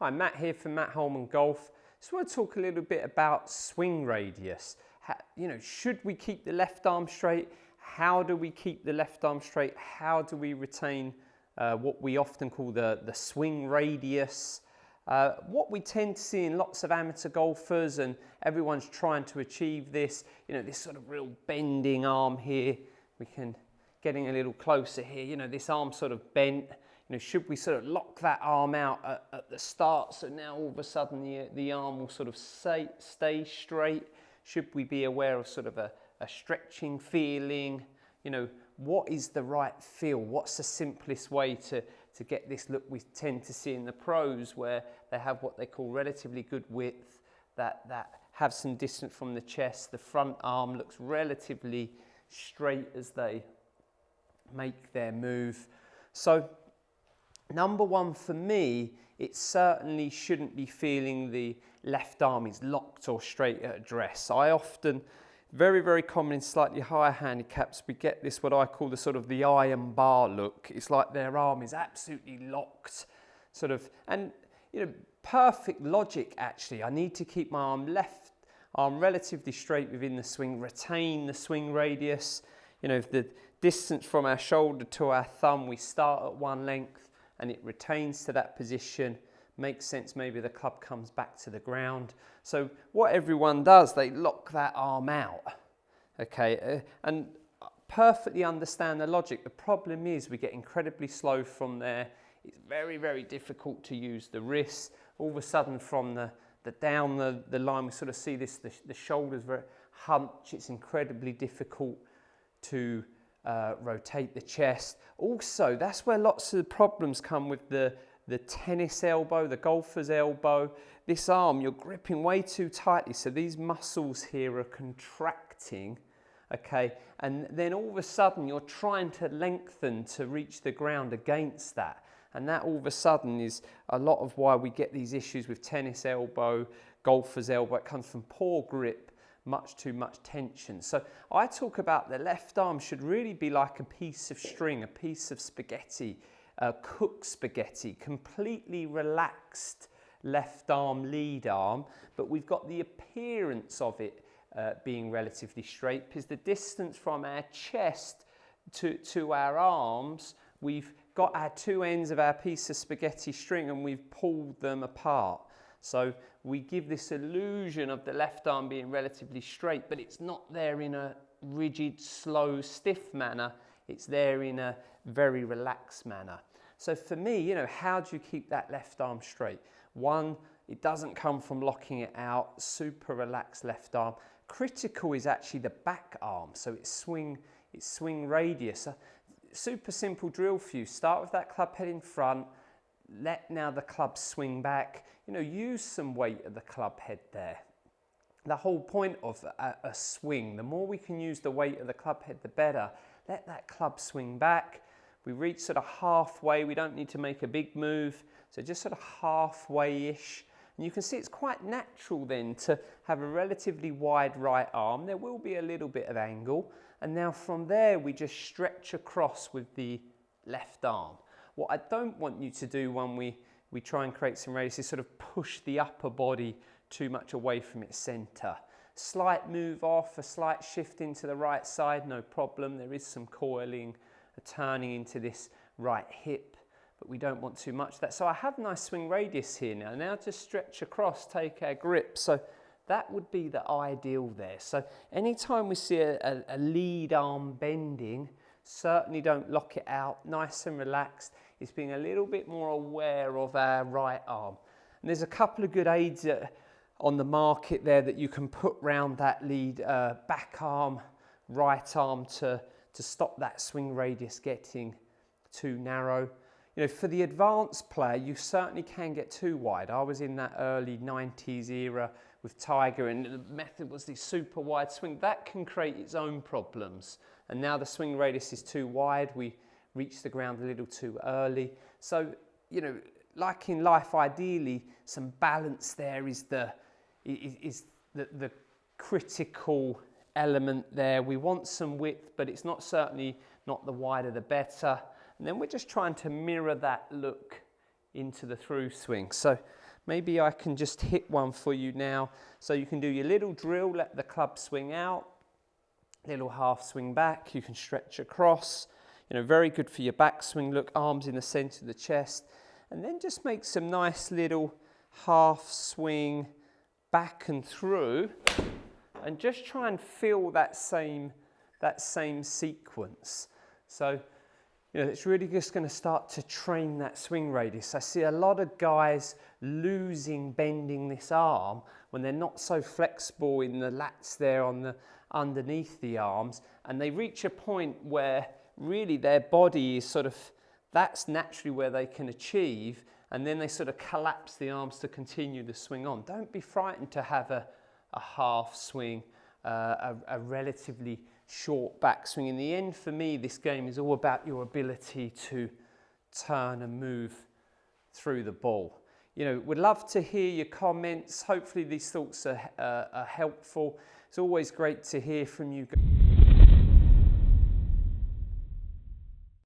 Hi, Matt here from Matt Holman Golf. Just want to talk a little bit about swing radius. Should we keep the left arm straight? How do we keep the left arm straight? How do we retain what we often call the swing radius? What we tend to see in lots of amateur golfers, and everyone's trying to achieve this, this sort of real bending arm here. We can, getting a little closer here, this arm sort of bent. Should we sort of lock that arm out at the start, so now all of a sudden the arm will sort of stay straight? Should we be aware of sort of a stretching feeling? What is the right feel? What's the simplest way to get this look we tend to see in the pros, where they have what they call relatively good width, that have some distance from the chest, the front arm looks relatively straight as they make their move. So number one for me, it certainly shouldn't be feeling the left arm is locked or straight at address. I often, very, very common in slightly higher handicaps, we get this, what I call the sort of the iron bar look. It's like their arm is absolutely locked, sort of, and perfect logic actually. I need to keep my left arm relatively straight within the swing, retain the swing radius. The distance from our shoulder to our thumb, we start at one length, and it retains to that position. Makes sense, maybe the club comes back to the ground. So what everyone does, they lock that arm out, okay? And perfectly understand the logic. The problem is we get incredibly slow from there. It's very, very difficult to use the wrists. All of a sudden from the down the line, we sort of see this, the shoulders very hunch. It's incredibly difficult to rotate the chest. Also, that's where lots of the problems come with the tennis elbow, the golfer's elbow. This arm, you're gripping way too tightly, so these muscles here are contracting, okay? And then all of a sudden, you're trying to lengthen to reach the ground against that. And that all of a sudden is a lot of why we get these issues with tennis elbow, golfer's elbow. It comes from poor grip, much too much tension. So I talk about the left arm should really be like a piece of string, a piece of spaghetti, cooked spaghetti, completely relaxed left arm, lead arm, but we've got the appearance of it being relatively straight, because the distance from our chest to our arms, we've got our two ends of our piece of spaghetti string and we've pulled them apart. So we give this illusion of the left arm being relatively straight, but it's not there in a rigid, slow, stiff manner. It's there in a very relaxed manner. So for me, how do you keep that left arm straight? One, it doesn't come from locking it out, super relaxed left arm. Critical is actually the back arm, so it's swing radius. Super simple drill for you. Start with that club head in front, let now the club swing back. Use some weight of the club head there. The whole point of a swing, the more we can use the weight of the club head, the better. Let that club swing back. We reach sort of halfway. We don't need to make a big move. So just sort of halfway-ish. And you can see it's quite natural then to have a relatively wide right arm. There will be a little bit of angle. And now from there, we just stretch across with the left arm. What I don't want you to do when we try and create some radius is sort of push the upper body too much away from its center. Slight move off, a slight shift into the right side, no problem. There is some coiling, a turning into this right hip, but we don't want too much of that. So I have nice swing radius here now. Now just stretch across, take our grip. So that would be the ideal there. So anytime we see a lead arm bending, certainly don't lock it out, nice and relaxed. It's being a little bit more aware of our right arm. And there's a couple of good aids on the market there that you can put round that lead back arm, right arm to stop that swing radius getting too narrow. For the advanced player, you certainly can get too wide. I was in that early 90s era with Tiger, and the method was the super wide swing. That can create its own problems. And now the swing radius is too wide. We reach the ground a little too early. So, like in life, ideally, some balance there is the critical element there. We want some width, but it's certainly not the wider the better. And then we're just trying to mirror that look into the through swing. So Maybe I can just hit one for you now. So you can do your little drill, let the club swing out, little half swing back, you can stretch across, you know, very good for your backswing. Look, arms in the center of the chest, and then just make some nice little half swing back and through, and just try and feel that same sequence. So, you know, it's really just going to start to train that swing radius. I see a lot of guys losing bending this arm when they're not so flexible in the lats there on the underneath the arms, and they reach a point where really their body is sort of, that's naturally where they can achieve, and then they sort of collapse the arms to continue the swing on. Don't be frightened to have a half swing, a relatively short backswing. In the end, for me, this game is all about your ability to turn and move through the ball. You know, would love to hear your comments. Hopefully these thoughts are helpful. It's always great to hear from you.